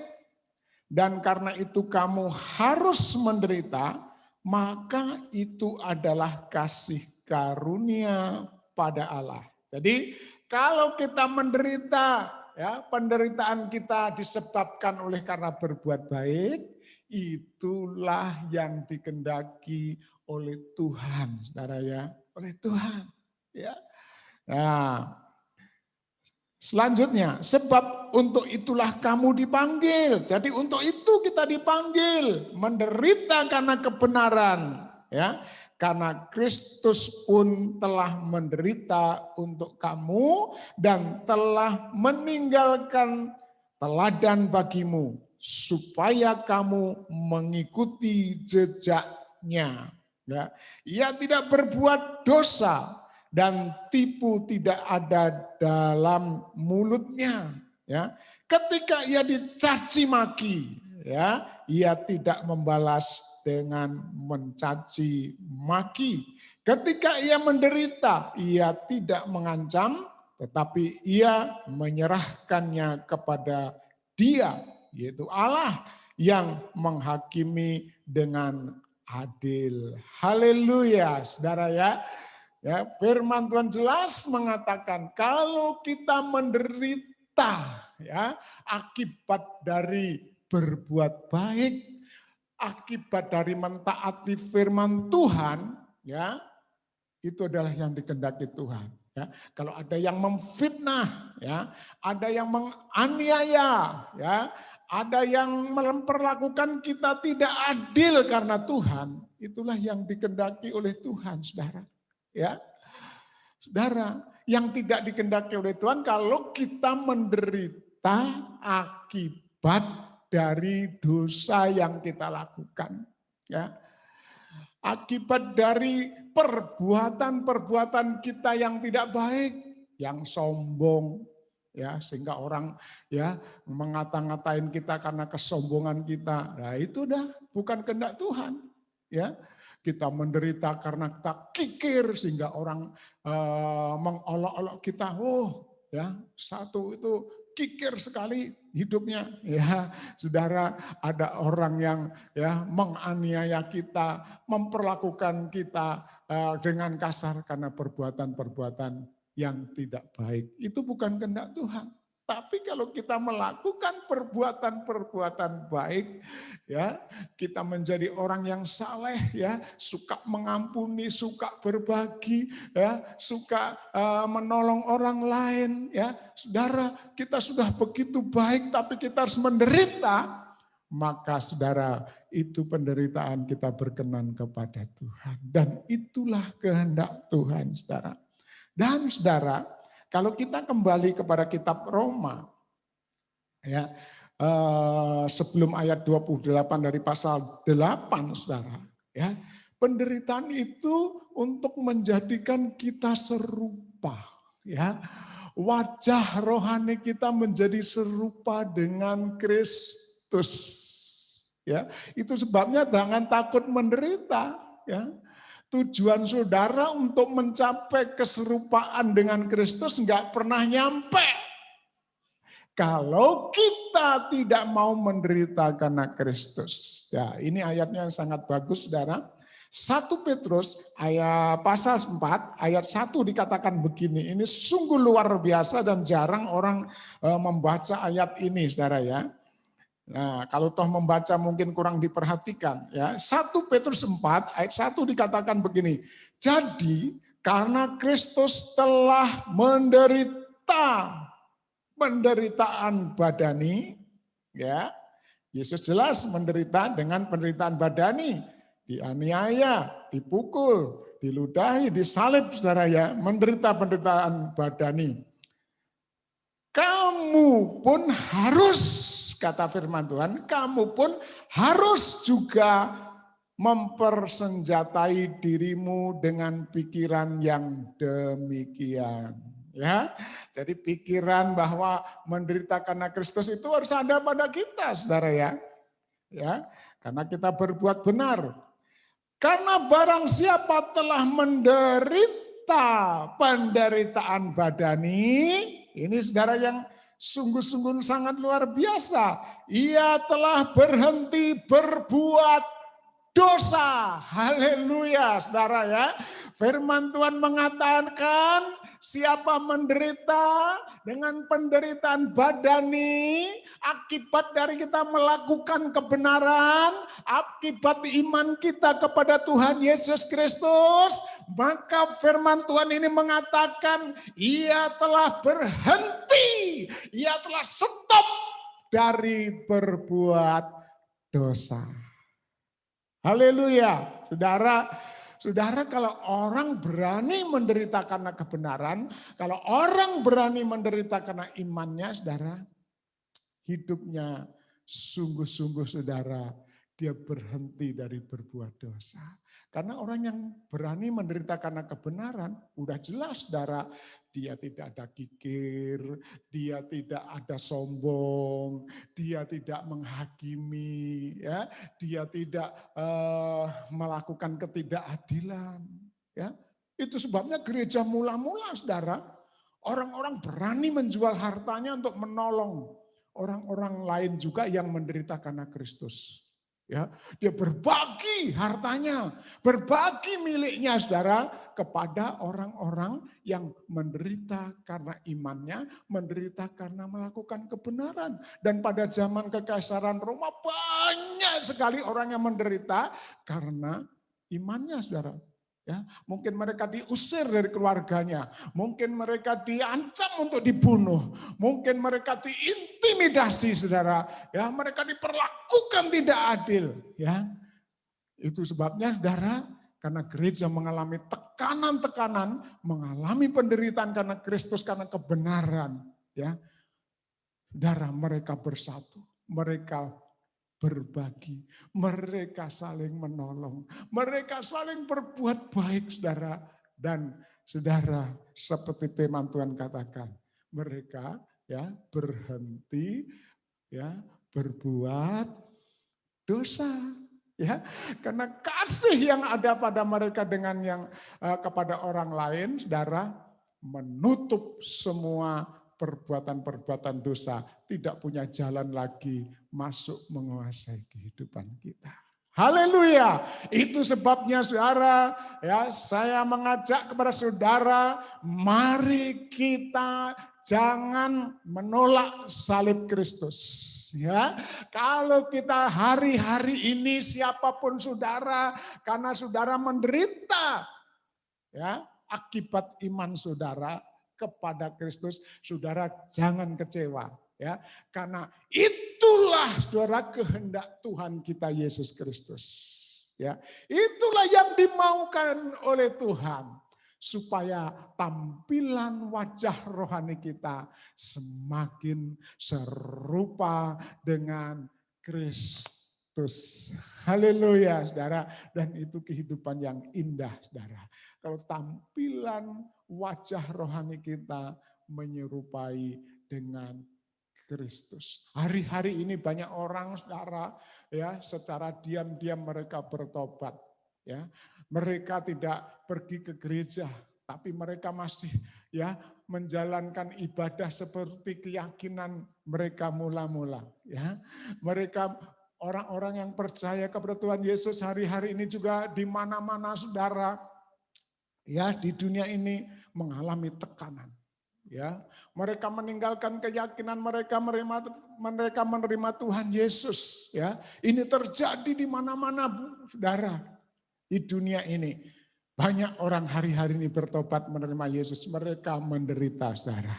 dan karena itu kamu harus menderita, maka itu adalah kasih karunia pada Allah. Jadi kalau kita menderita, ya, penderitaan kita disebabkan oleh karena berbuat baik, itulah yang dikehendaki oleh Tuhan, saudara, ya, oleh Tuhan. Ya. Nah, selanjutnya, sebab untuk itulah kamu dipanggil. Jadi untuk itu kita dipanggil, menderita karena kebenaran, ya. Karena Kristus pun telah menderita untuk kamu dan telah meninggalkan teladan bagimu supaya kamu mengikuti jejaknya. Ya. Ia tidak berbuat dosa dan tipu tidak ada dalam mulutnya. Ya, ketika ia dicaci maki, ya, ia tidak membalas dengan mencaci maki. Ketika ia menderita, ia tidak mengancam, tetapi ia menyerahkannya kepada Dia, yaitu Allah yang menghakimi dengan adil. Haleluya, saudara, ya. Ya, firman Tuhan jelas mengatakan kalau kita menderita ya akibat dari berbuat baik, akibat dari mentaati firman Tuhan, ya itu adalah yang dikehendaki Tuhan. Ya, kalau ada yang memfitnah, ya, ada yang menganiaya, ya, ada yang memperlakukan kita tidak adil karena Tuhan, itulah yang dikehendaki oleh Tuhan, saudara. Ya, saudara, yang tidak dikehendaki oleh Tuhan kalau kita menderita akibat dari dosa yang kita lakukan, ya. Akibat dari perbuatan-perbuatan kita yang tidak baik, yang sombong, ya sehingga orang ya mengata-ngatain kita karena kesombongan kita. Nah, itu udah bukan kehendak Tuhan, ya. Kita menderita karena kita kikir sehingga orang mengolok-olok kita. Oh, ya, satu itu kikir sekali hidupnya, ya saudara. Ada orang yang ya menganiaya kita, memperlakukan kita dengan kasar karena perbuatan-perbuatan yang tidak baik. Itu bukan kehendak Tuhan. Tapi kalau kita melakukan perbuatan-perbuatan baik, ya kita menjadi orang yang saleh, ya suka mengampuni, suka berbagi, ya suka menolong orang lain, ya saudara, kita sudah begitu baik tapi kita harus menderita, maka saudara itu penderitaan kita berkenan kepada Tuhan dan itulah kehendak Tuhan, saudara. Dan saudara, kalau kita kembali kepada kitab Roma, ya sebelum ayat 28 dari pasal 8, saudara, ya penderitaan itu untuk menjadikan kita serupa, ya wajah rohani kita menjadi serupa dengan Kristus, ya itu sebabnya jangan takut menderita, ya. Tujuan saudara untuk mencapai keserupaan dengan Kristus nggak pernah nyampe kalau kita tidak mau menderita karena Kristus. Ya, ini ayatnya yang sangat bagus, saudara. 1 Petrus ayat pasal 4 ayat 1 dikatakan begini. Ini sungguh luar biasa dan jarang orang membaca ayat ini, saudara ya. Nah, kalau toh membaca mungkin kurang diperhatikan, ya. 1 Petrus 4 ayat 1 dikatakan begini. Jadi karena Kristus telah menderita penderitaan badani, ya. Yesus jelas menderita dengan penderitaan badani, dianiaya, dipukul, diludahi, disalib, saudara ya, menderita penderitaan badani. Kamu pun harus, kata firman Tuhan, kamu pun harus juga mempersenjatai dirimu dengan pikiran yang demikian. Ya, jadi pikiran bahwa menderita karena Kristus itu harus ada pada kita, saudara ya. Ya, karena kita berbuat benar. Karena barang siapa telah menderita penderitaan badani, ini saudara yang sungguh-sungguh sangat luar biasa. Ia telah berhenti berbuat dosa. Haleluya, saudara ya. Firman Tuhan mengatakan siapa menderita dengan penderitaan badani akibat dari kita melakukan kebenaran, akibat iman kita kepada Tuhan Yesus Kristus, maka firman Tuhan ini mengatakan ia telah berhenti, ia telah stop dari berbuat dosa. Haleluya, saudara. Saudara, kalau orang berani menderita karena kebenaran, kalau orang berani menderita karena imannya, saudara, hidupnya sungguh-sungguh, saudara, dia berhenti dari berbuat dosa. Karena orang yang berani menderita karena kebenaran, udah jelas, saudara, dia tidak ada kikir, dia tidak ada sombong, dia tidak menghakimi, ya, dia tidak melakukan ketidakadilan. Ya. Itu sebabnya gereja mula-mula, saudara, orang-orang berani menjual hartanya untuk menolong orang-orang lain juga yang menderita karena Kristus. Ya, dia berbagi hartanya, berbagi miliknya saudara kepada orang-orang yang menderita karena imannya, menderita karena melakukan kebenaran. Dan pada zaman kekaisaran Roma banyak sekali orang yang menderita karena imannya saudara. Ya, mungkin mereka diusir dari keluarganya, mungkin mereka diancam untuk dibunuh, mungkin mereka diintimidasi, saudara. Ya, mereka diperlakukan tidak adil. Ya, itu sebabnya, saudara, karena gereja mengalami tekanan-tekanan, mengalami penderitaan karena Kristus, karena kebenaran. Ya, saudara, mereka bersatu, mereka berbagi, mereka saling menolong, mereka saling berbuat baik, saudara. Dan saudara, seperti firman Tuhan katakan, mereka ya berhenti ya berbuat dosa, ya, karena kasih yang ada pada mereka dengan yang kepada orang lain, saudara, menutup semua perbuatan-perbuatan dosa, tidak punya jalan lagi masuk menguasai kehidupan kita. Haleluya. Itu sebabnya saudara, ya, saya mengajak kepada saudara, mari kita jangan menolak salib Kristus. Ya, kalau kita hari-hari ini siapapun saudara, karena saudara menderita, ya, akibat iman saudara kepada Kristus, saudara jangan kecewa, ya, karena itulah saudara kehendak Tuhan kita Yesus Kristus, ya, itulah yang dimaukan oleh Tuhan, supaya tampilan wajah rohani kita semakin serupa dengan Kristus. Haleluya, saudara. Dan itu kehidupan yang indah, saudara. Kalau tampilan wajah rohani kita menyerupai dengan Kristus. Hari-hari ini banyak orang, saudara, ya, secara diam-diam mereka bertobat, ya. Mereka tidak pergi ke gereja, tapi mereka masih ya menjalankan ibadah seperti keyakinan mereka mula-mula, ya. Mereka orang-orang yang percaya kepada Tuhan Yesus hari-hari ini juga di mana-mana, saudara, ya, di dunia ini mengalami tekanan. Ya, mereka meninggalkan keyakinan mereka, menerima Tuhan Yesus. Ya, ini terjadi di mana-mana, saudara, di dunia ini. Banyak orang hari-hari ini bertobat menerima Yesus, mereka menderita, saudara.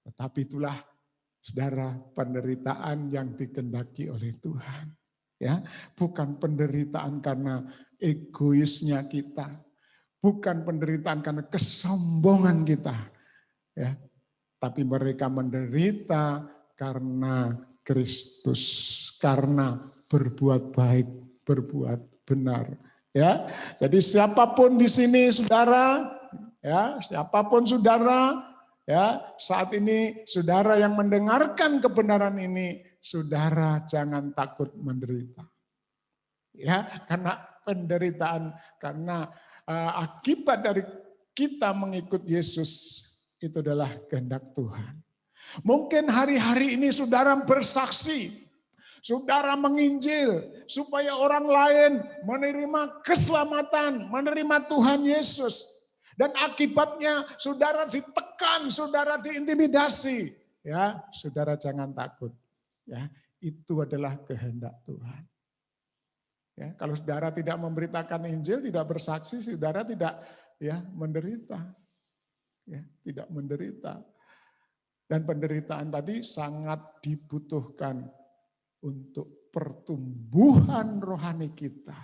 Tetapi itulah, saudara, penderitaan yang dikehendaki oleh Tuhan. Ya, bukan penderitaan karena egoisnya kita, bukan penderitaan karena kesombongan kita, ya, tapi mereka menderita karena Kristus, karena berbuat baik, berbuat benar, ya. Jadi siapapun di sini, saudara, ya, siapapun saudara, ya, saat ini saudara yang mendengarkan kebenaran ini, saudara jangan takut menderita, ya, karena penderitaan, karena akibat dari kita mengikut Yesus itu adalah kehendak Tuhan. Mungkin hari-hari ini saudara bersaksi, saudara menginjil supaya orang lain menerima keselamatan, menerima Tuhan Yesus. Dan akibatnya saudara ditekan, saudara diintimidasi. Ya, saudara jangan takut. Ya, itu adalah kehendak Tuhan. Ya, kalau saudara tidak memberitakan Injil, tidak bersaksi, saudara tidak ya menderita. Ya, tidak menderita. Dan penderitaan tadi sangat dibutuhkan untuk pertumbuhan rohani kita.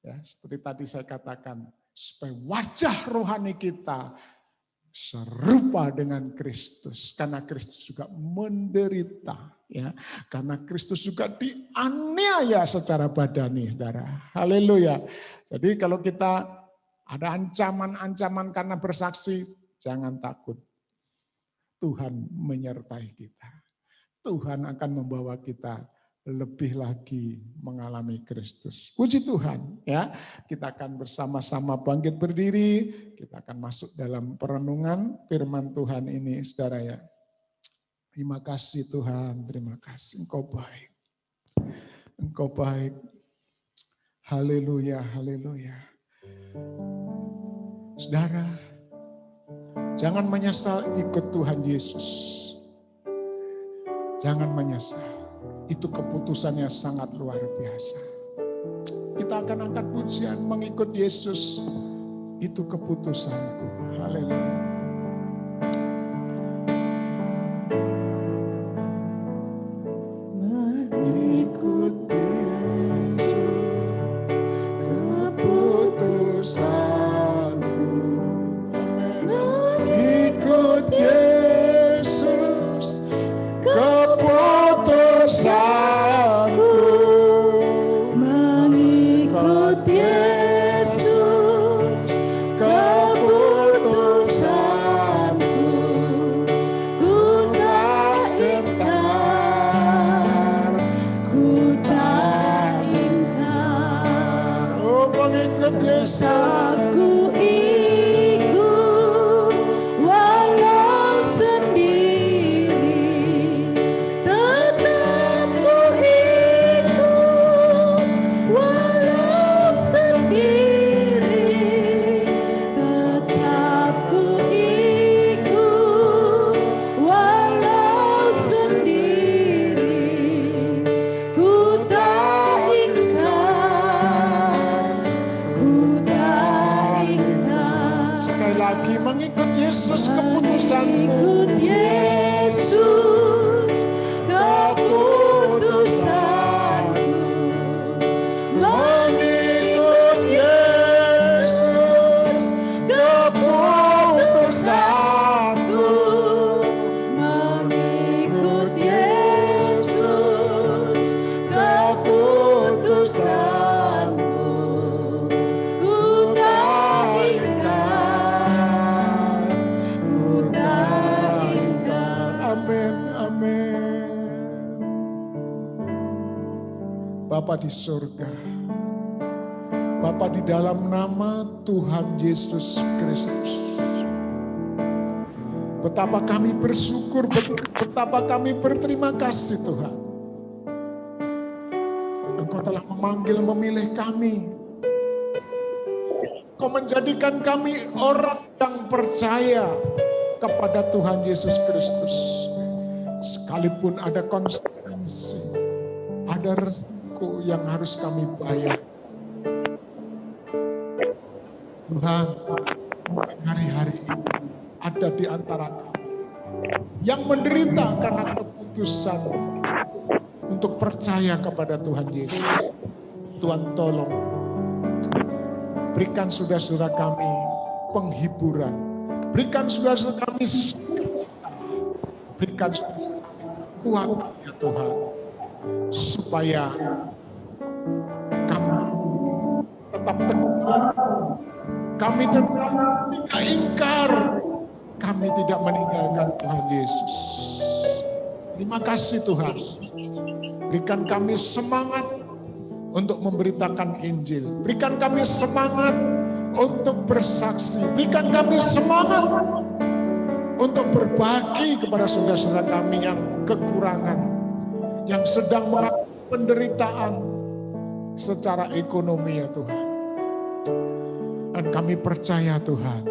Ya, seperti tadi saya katakan, supaya wajah rohani kita serupa dengan Kristus, karena Kristus juga menderita, ya, karena Kristus juga dianiaya secara badani, saudara. Haleluya. Jadi kalau kita ada ancaman-ancaman karena bersaksi, jangan takut. Tuhan menyertai kita. Tuhan akan membawa kita lebih lagi mengalami Kristus. Puji Tuhan, ya. Kita akan bersama-sama bangkit berdiri, kita akan masuk dalam perenungan firman Tuhan ini, saudara, ya. Terima kasih Tuhan, terima kasih, Engkau baik. Engkau baik. Haleluya, haleluya. Saudara, jangan menyesal ikut Tuhan Yesus. Jangan menyesal. Itu keputusannya sangat luar biasa. Kita akan angkat pujian mengikut Yesus. Itu keputusanku. Haleluya. Mengikut Yesus, keputusanku. Mengikut Yesus, keputusanku. Mengikut Yesus, keputusanku. Ku tak ingkar, ku tak ingkar. Oh, mengikut Yesus. Ku ikut walau sendiri, tetap ku ikut walau sendiri, tetap ku ikut walau sendiri. Ku tak ingkar, ku tak ingkar. Sekali lagi mengikut Yesus keputusanmu. Ikut Yesus, keputusanku. Mengikut Yesus, keputusanku. Mengikut Yesus, keputusanku. Ku tak ingkar, ku tak ingkar. Amin, amin. Bapa di surga, Bapa di dalam nama Tuhan Yesus Kristus, betapa kami bersyukur, betapa kami berterima kasih Tuhan. Engkau telah memanggil, memilih kami. Kau menjadikan kami orang yang percaya kepada Tuhan Yesus Kristus. Sekalipun ada konsekuensi, ada resiko yang harus kami bayar. Tuhan, hari-hari ini ada di antara kami yang menderita karena keputusan untuk percaya kepada Tuhan Yesus. Tuhan tolong, berikan saudara-saudara kami penghiburan, berikan saudara-saudara kami sukacita, berikan saudara-saudara kami kuat ya Tuhan, supaya kami tetap teguh, kami tetap tidak ingkar, kami tidak meninggalkan Tuhan Yesus. Terima kasih Tuhan, berikan kami semangat untuk memberitakan Injil. Berikan kami semangat untuk bersaksi. Berikan kami semangat untuk berbagi kepada saudara-saudara kami yang kekurangan, yang sedang mengalami penderitaan secara ekonomi ya Tuhan. Dan kami percaya Tuhan,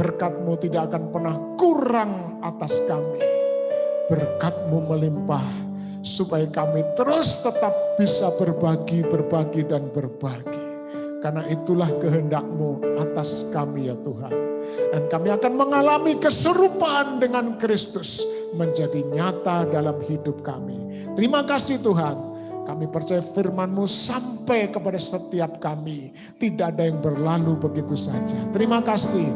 berkat-Mu tidak akan pernah kurang atas kami. Berkat-Mu melimpah, supaya kami terus tetap bisa berbagi, dan berbagi. Karena itulah kehendak-Mu atas kami ya Tuhan. Dan kami akan mengalami keserupaan dengan Kristus menjadi nyata dalam hidup kami. Terima kasih Tuhan. Kami percaya firman-Mu sampai kepada setiap kami. Tidak ada yang berlalu begitu saja. Terima kasih.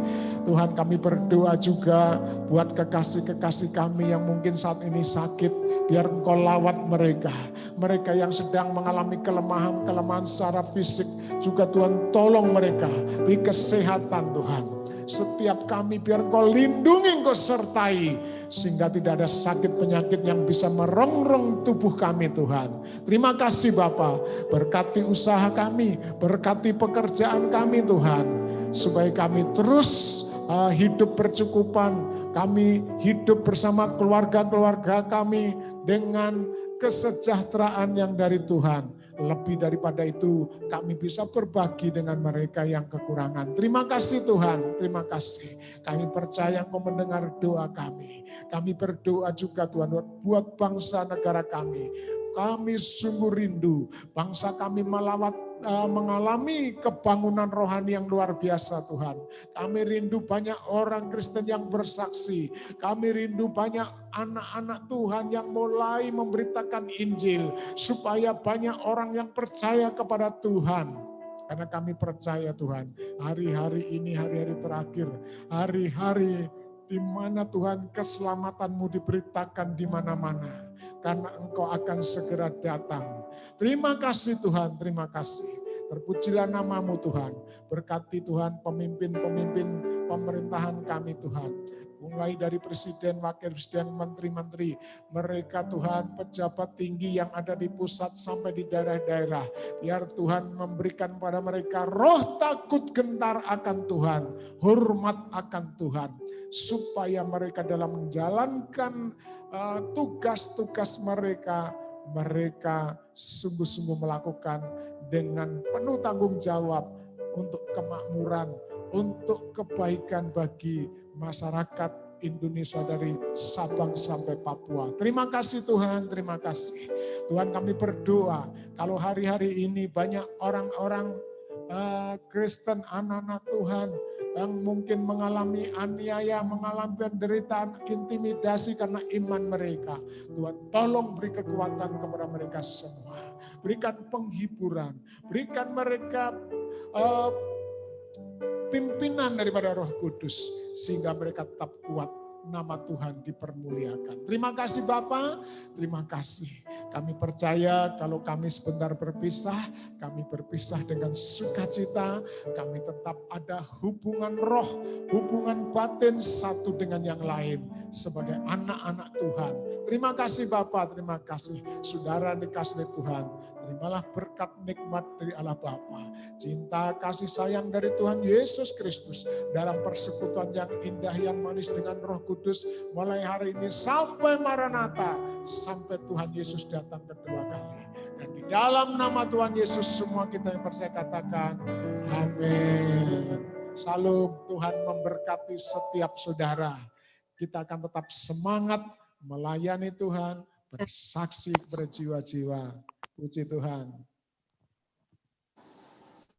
Tuhan, kami berdoa juga buat kekasih-kekasih kami yang mungkin saat ini sakit. Biar Engkau lawat mereka. Mereka yang sedang mengalami kelemahan secara fisik. Juga Tuhan tolong mereka. Beri kesehatan Tuhan. Setiap kami biar Engkau lindungi, Engkau sertai. Sehingga tidak ada sakit penyakit yang bisa merongrong tubuh kami Tuhan. Terima kasih Bapa. Berkati usaha kami. Berkati pekerjaan kami Tuhan. Supaya kami terus hidup bercukupan. Kami hidup bersama keluarga-keluarga kami dengan kesejahteraan yang dari Tuhan. Lebih daripada itu, kami bisa berbagi dengan mereka yang kekurangan. Terima kasih Tuhan, terima kasih. Kami percaya Engkau mendengar doa kami. Kami berdoa juga Tuhan buat bangsa negara kami. Kami sungguh rindu bangsa kami mengalami kebangunan rohani yang luar biasa Tuhan. Kami rindu banyak orang Kristen yang bersaksi. Kami rindu banyak anak-anak Tuhan yang mulai memberitakan Injil. Supaya banyak orang yang percaya kepada Tuhan. Karena kami percaya Tuhan, hari-hari ini hari-hari terakhir. Hari-hari di mana Tuhan keselamatanmu diberitakan di mana-mana. Karena Engkau akan segera datang. Terima kasih Tuhan, terima kasih. Terpujilah namamu Tuhan. Berkati Tuhan pemimpin-pemimpin pemerintahan kami Tuhan. Mulai dari presiden, wakil presiden, menteri-menteri. Mereka Tuhan pejabat tinggi yang ada di pusat sampai di daerah-daerah. Biar Tuhan memberikan pada mereka roh takut gentar akan Tuhan. Hormat akan Tuhan. Supaya mereka dalam menjalankan tugas-tugas mereka sungguh-sungguh melakukan dengan penuh tanggung jawab untuk kemakmuran, untuk kebaikan bagi masyarakat Indonesia dari Sabang sampai Papua. Terima kasih Tuhan, terima kasih. Tuhan kami berdoa, kalau hari-hari ini banyak orang-orang Kristen, anak-anak Tuhan, yang mungkin mengalami aniaya, mengalami penderitaan, intimidasi karena iman mereka. Tuhan tolong beri kekuatan kepada mereka semua. Berikan penghiburan, berikan mereka pimpinan daripada Roh Kudus. Sehingga mereka tetap kuat, nama Tuhan dipermuliakan. Terima kasih Bapa, terima kasih. Kami percaya kalau kami sebentar berpisah, kami berpisah dengan sukacita, kami tetap ada hubungan roh, hubungan batin satu dengan yang lain sebagai anak-anak Tuhan. Terima kasih Bapa, terima kasih. Saudara dikasih oleh Tuhan, terimalah berkat nikmat dari Allah Bapa, cinta kasih sayang dari Tuhan Yesus Kristus dalam persekutuan yang indah yang manis dengan Roh Kudus mulai hari ini sampai Maranatha, sampai Tuhan Yesus datang kedua kali. Dan di dalam nama Tuhan Yesus semua kita yang percaya katakan amin. Salam, Tuhan memberkati setiap saudara. Kita akan tetap semangat melayani Tuhan, bersaksi berjiwa-jiwa. Puji Tuhan.